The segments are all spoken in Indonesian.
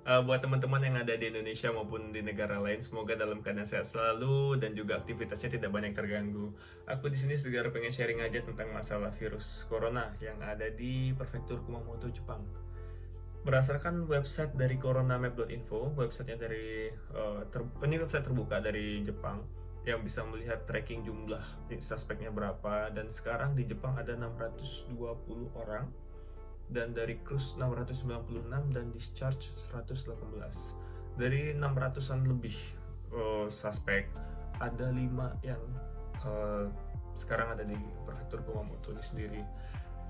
Buat teman-teman yang ada di Indonesia maupun di negara lain, semoga dalam keadaan sehat selalu dan juga aktivitasnya tidak banyak terganggu. Aku di sini sekedar pengen sharing aja tentang masalah virus corona yang ada di Prefektur Kumamoto, Jepang. Berdasarkan website dari coronamap.info, websitenya dari ini website terbuka dari Jepang yang bisa melihat tracking jumlah suspeknya berapa, dan sekarang di Jepang ada 620 orang dan dari cruise 696 dan discharge 118. Dari 600-an lebih suspek, ada 5 yang sekarang ada di prefektur Kumamoto ini sendiri.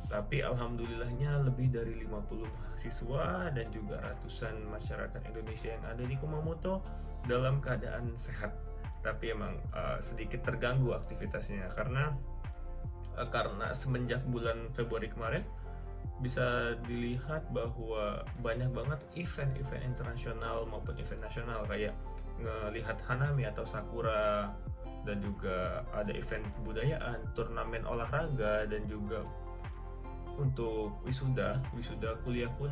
Tapi alhamdulillahnya lebih dari 50 mahasiswa dan juga ratusan masyarakat Indonesia yang ada di Kumamoto dalam keadaan sehat. Tapi emang sedikit terganggu aktivitasnya karena semenjak bulan Februari kemarin bisa dilihat bahwa banyak banget event-event internasional maupun event nasional kayak ngelihat Hanami atau Sakura, dan juga ada event kebudayaan, turnamen olahraga, dan juga untuk wisuda kuliah pun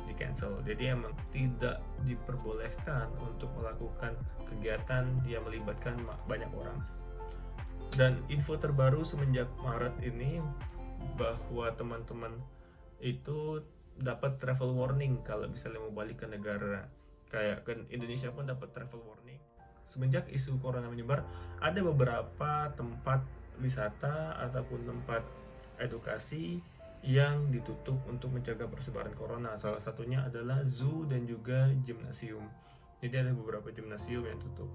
di cancel. Jadi emang tidak diperbolehkan untuk melakukan kegiatan yang melibatkan banyak orang. Dan info terbaru semenjak Maret ini bahwa teman-teman itu dapat travel warning kalau misalnya mau balik ke negara. Kayak ke Indonesia pun dapat travel warning. Semenjak isu corona menyebar, ada beberapa tempat wisata ataupun tempat edukasi yang ditutup untuk mencegah persebaran corona. Salah satunya adalah zoo dan juga gimnasium. Jadi ada beberapa gimnasium yang tutup.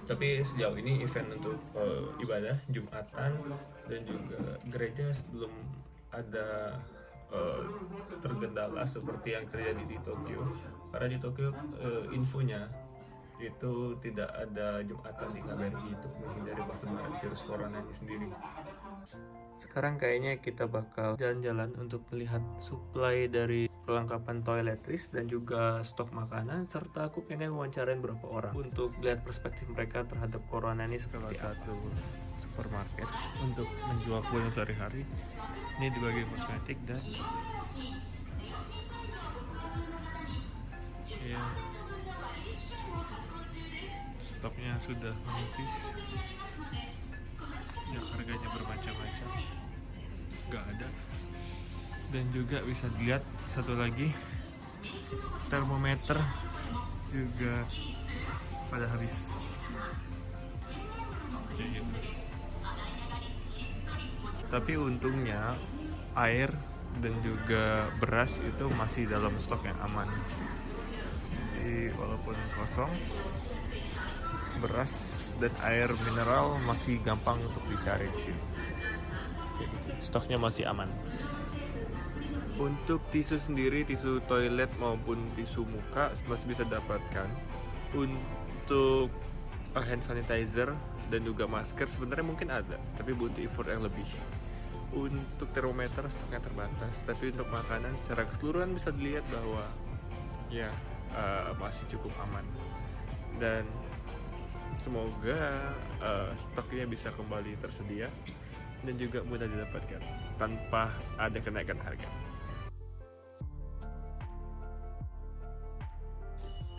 Tapi sejauh ini event untuk ibadah Jumatan dan juga gereja belum ada tergendala seperti yang terjadi di Tokyo. Karena di Tokyo infonya itu tidak ada Jumatan di KBRI untuk menghindari persebaran virus corona ini sendiri. Sekarang kayaknya kita bakal jalan-jalan untuk melihat supply dari perlengkapan toiletries dan juga stok makanan, serta aku pengen wawancarain beberapa orang untuk lihat perspektif mereka terhadap corona ini seperti salah satu supermarket untuk menjual kebutuhan sehari-hari. Ini di bagian kosmetik dan ya, stoknya sudah menipis. Ya, harganya bermacam-macam, nggak ada. Dan juga bisa dilihat satu lagi, termometer juga pada habis. Kayak gitu. Tapi untungnya air dan juga beras itu masih dalam stok yang aman. Jadi walaupun kosong, beras dan air mineral masih gampang untuk dicari di sini. Stoknya masih aman. Untuk tisu sendiri, tisu toilet maupun tisu muka masih bisa dapatkan. Untuk hand sanitizer dan juga masker sebenarnya mungkin ada, tapi butuh effort yang lebih. Untuk termometer stoknya terbatas, tapi untuk makanan secara keseluruhan bisa dilihat bahwa ya masih cukup aman. Dan semoga stoknya bisa kembali tersedia dan juga mudah didapatkan tanpa ada kenaikan harga.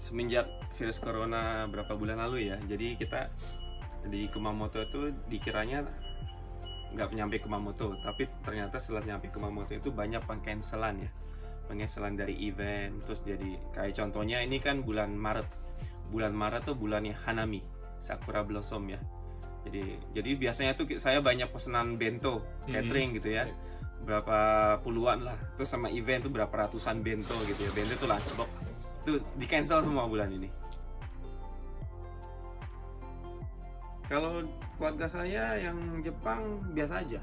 Semenjak virus corona berapa bulan lalu ya, jadi kita di Kumamoto itu dikiranya nggak nyampe Kumamoto, tapi ternyata setelah nyampe Kumamoto itu banyak pengcancelan ya, pengcancelan dari event. Terus jadi kayak contohnya ini kan bulan Maret tuh bulannya Hanami, Sakura Blossom ya. Jadi biasanya tuh saya banyak pesanan bento catering gitu ya, berapa puluan lah. Terus sama event tuh berapa ratusan bento gitu ya. Bento tuh lunchbox tuh di cancel semua bulan ini. Kalau keluarga saya yang Jepang biasa aja.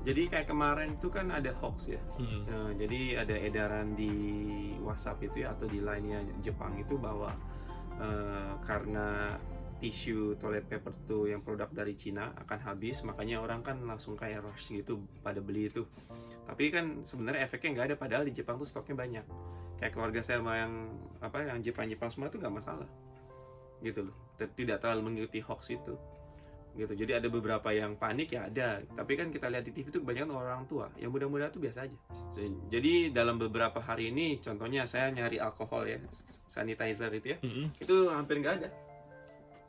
Jadi kayak kemarin itu kan ada hoax ya. Nah, jadi ada edaran di WhatsApp itu ya, atau di line-nya Jepang itu bahwa karena tisu toilet paper tuh yang produk dari Cina akan habis, makanya orang kan langsung kayak rush gitu pada beli itu. Tapi kan sebenarnya efeknya nggak ada, padahal di Jepang tuh stoknya banyak. Kayak keluarga saya sama yang Jepang semua tuh nggak masalah gitu loh, tidak terlalu mengikuti hoax itu. gitu. Jadi ada beberapa yang panik ya ada, tapi kan kita lihat di TV itu kebanyakan orang tua, yang muda-muda tuh biasa aja. Jadi dalam beberapa hari ini, contohnya saya nyari alkohol ya, sanitizer itu ya, itu hampir nggak ada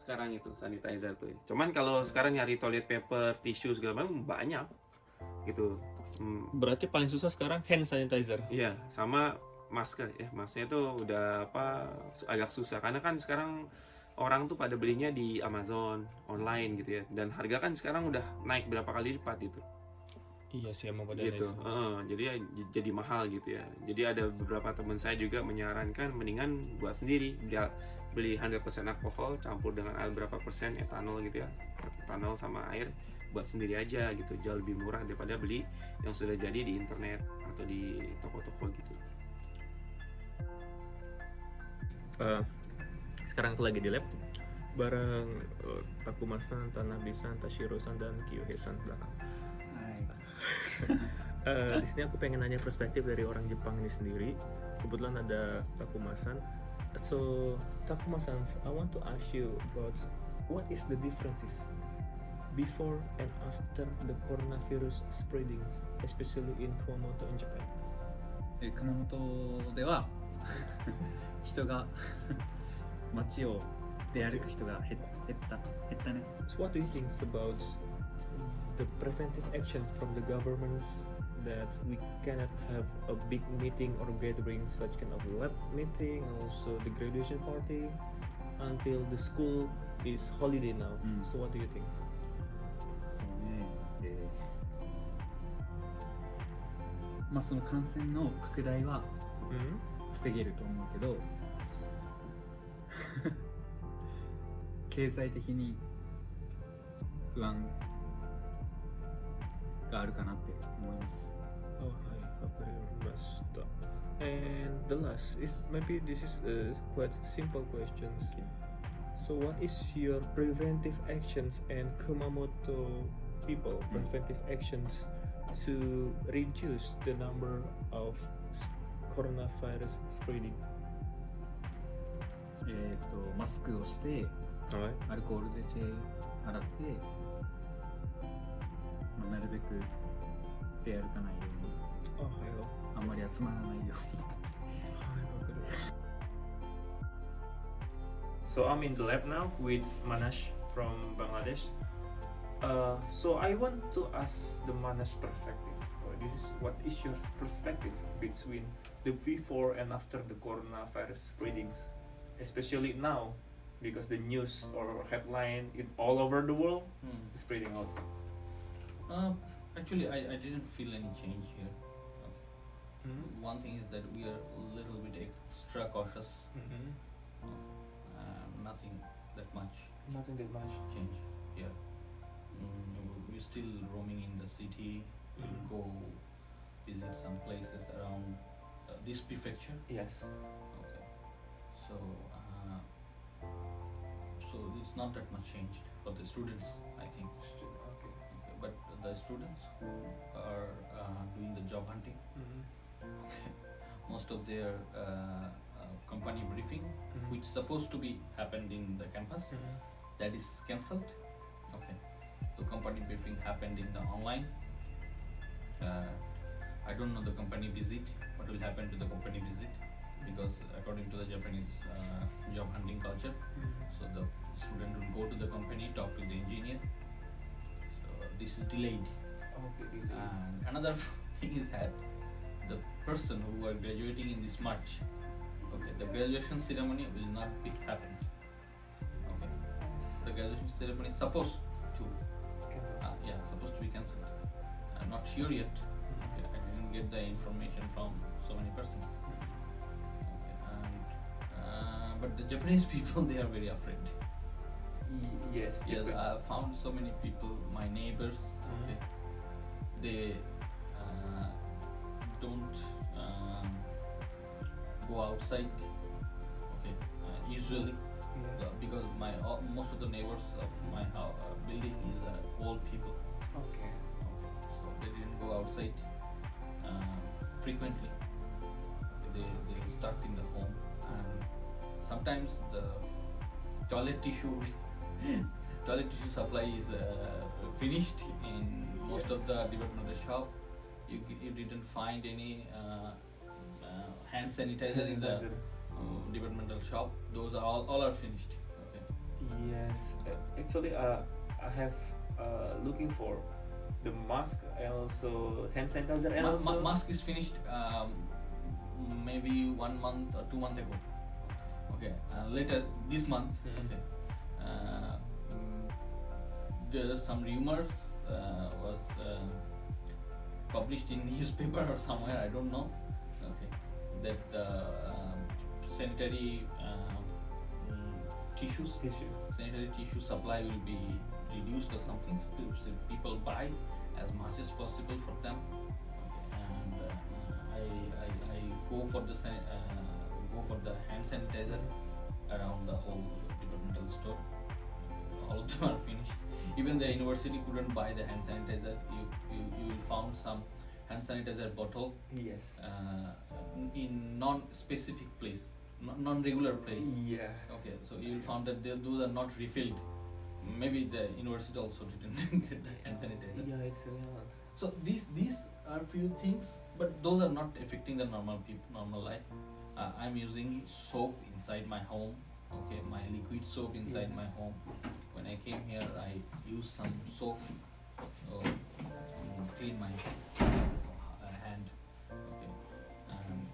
sekarang itu sanitizer tuh. Cuman kalau sekarang nyari toilet paper, tisu segala macam banyak gitu. Berarti paling susah sekarang hand sanitizer. Iya, sama masker ya. Maskernya tuh udah agak susah karena kan sekarang orang tuh pada belinya di Amazon online gitu ya. Dan harga kan sekarang udah naik berapa kali lipat gitu. Iya sih emang pada Gitu. Jadi ya jadi mahal gitu ya. Jadi ada beberapa teman saya juga menyarankan mendingan buat sendiri, beli 100% alkohol campur dengan berapa persen etanol gitu ya. Etanol sama air, buat sendiri aja gitu, jauh lebih murah daripada beli yang sudah jadi di internet atau di toko-toko gitu. Sekarang aku lagi di lab bareng Takuma-san, Tanabe-san, Tashiro-san, dan Kyohei-san belakang. Di sini aku pengen nanya perspektif dari orang Jepang ini sendiri. Kebetulan ada Takuma-san. So Takuma-san, I want to ask you about what is the differences before and after the coronavirus spreadings, especially in Kumamoto in Japan. 熊本では人が街を出歩く人が減ったね。 So what do you think about the preventive action from the governments that we cannot have a big meeting or gathering, such kind of lab meeting, also the graduation party, until the school is holiday now? So what do you think? そうね。まあその感染の拡大は防げると思うけど経済的に不安があるかなって思います。 Oh, hi, Vakariyamashita. And the last is maybe this is a quite simple questions. So what is your preventive actions and Kumamoto people preventive actions to reduce the number of coronavirus spreading? マスクをして Alright. アルコールで手洗って、なるべく出歩かないように Oh, hello. あんまり集まらないように So I'm in the lab now with Manash from Bangladesh. So I want to ask the Manash perspective. This is what is your perspective between the before and after the coronavirus spreadings, especially now, because the news or headline it all over the world is spreading out. Actually, I didn't feel any change here. One thing is that we are a little bit extra cautious. Nothing that much Nothing that much. change here. We're still roaming in the city. We'll go visit some places around this prefecture. Yes. Okay. So it's not that much changed for the students, I think. Okay. Okay. But the students who are doing the job hunting, most of their company briefing, which supposed to be happened in the campus, that is cancelled. Okay. So company briefing happened in the online. I don't know the company visit, what will happen to the company visit, because according to the Japanese job hunting culture, so the student will go to the company, talk to the engineer. So this is delayed. Okay. And another thing is that the person who are graduating in this March, okay, the graduation ceremony will not be happened. Okay, the graduation ceremony is supposed to, supposed to be cancelled. I'm not sure yet. Okay, I didn't get the information from so many persons. Okay, and but the Japanese people, they are very afraid. Yes. Yes, I found so many people, my neighbors, okay, they don't go outside, okay, usually, because most of the neighbors of my building is old people, Okay. so they didn't go outside frequently. They stuck in the home, and sometimes the toilet tissue toilet tissue supply is finished in most of the departmental shop. You didn't find any hand sanitizer in the departmental shop. Those are all are finished. Okay. Yes, actually, I have looking for the mask and also hand sanitizer and also Mask is finished maybe 1 month or 2 months ago. Okay, later this month. Mhm. Okay, there are some rumors was published in newspaper or somewhere, I don't know. Okay, that sanitary tissues, tissue. sanitary tissue supply will be reduced or something, so people buy as much as possible for them. And I go for the hand sanitizer around the whole departmental store. All of them are finished. Even the university couldn't buy the hand sanitizer. You will found some hand sanitizer bottle Yes. in non-specific place, non-regular place. Yeah. Okay, so you will found that those are not refilled. Maybe the university also didn't get the hand sanitizer. Yeah, it's real. So these are few things, but those are not affecting the normal life. I'm using soap inside my home. Okay, my liquid soap inside Yes. my home. When I came here, I used some soap to clean my hand. Okay, and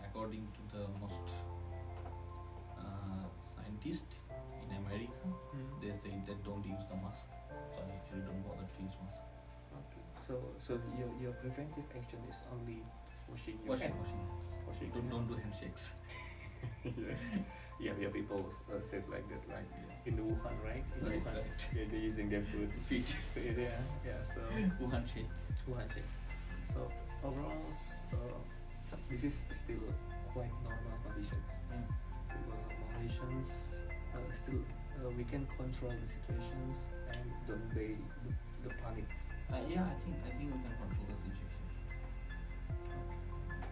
according to the most scientist in America, they say that don't use the mask. So I actually don't bother to use mask. Okay. So your preventive action is only washing your Washing hand. Washing your Don't hand. do handshakes. Yes. Yeah. People said like that, like in the Wuhan, right? In Right, Wuhan, right. they're using their food. Feet. Yeah. Yeah. So Wuhan shake. Wuhan checks. So overall, this is still quite normal conditions. Mm. Still normal conditions. Still, we can control the situations and don't be the panic. Yeah, I think we can control the situation.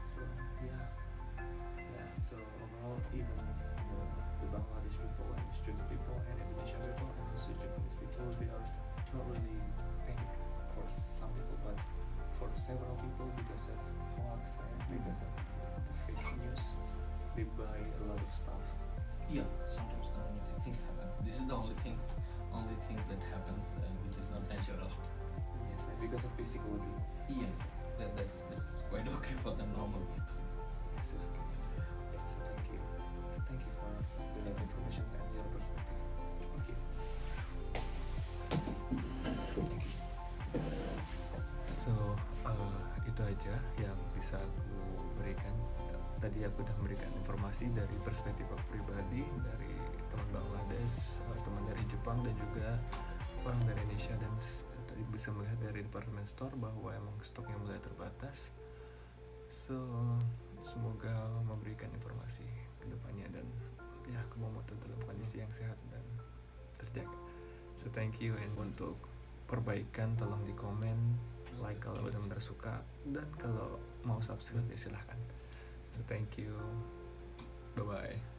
So yeah. So overall, even the Bangladesh people and student people and Indonesian people and also Japanese people, they are not really panic for some people, but for several people because of hoax and because of the fake news, they buy a lot of stuff. Yeah, sometimes these things happen. This is the only thing that happens which is not natural. Yes, and because of physical abuse. Yeah, that's quite okay for the normal people. Yes, yes. Yeah, so thank you. So thank you for the information and your perspective. Okay. Thank you. So itu aja yang bisa aku berikan. Tadi aku udah memberikan informasi dari perspektif aku pribadi, dari teman Bangladesh, teman dari Jepang dan juga orang dari Indonesia, dan tadi bisa melihat dari department store bahwa emang stoknya mulai terbatas. So semoga memberikan informasi ke depannya dan ya Kumamoto dalam kondisi yang sehat dan terjaga. So thank you, and untuk perbaikan tolong di komen, like kalau benar-benar suka, dan kalau mau subscribe ya silahkan. So thank you, bye bye.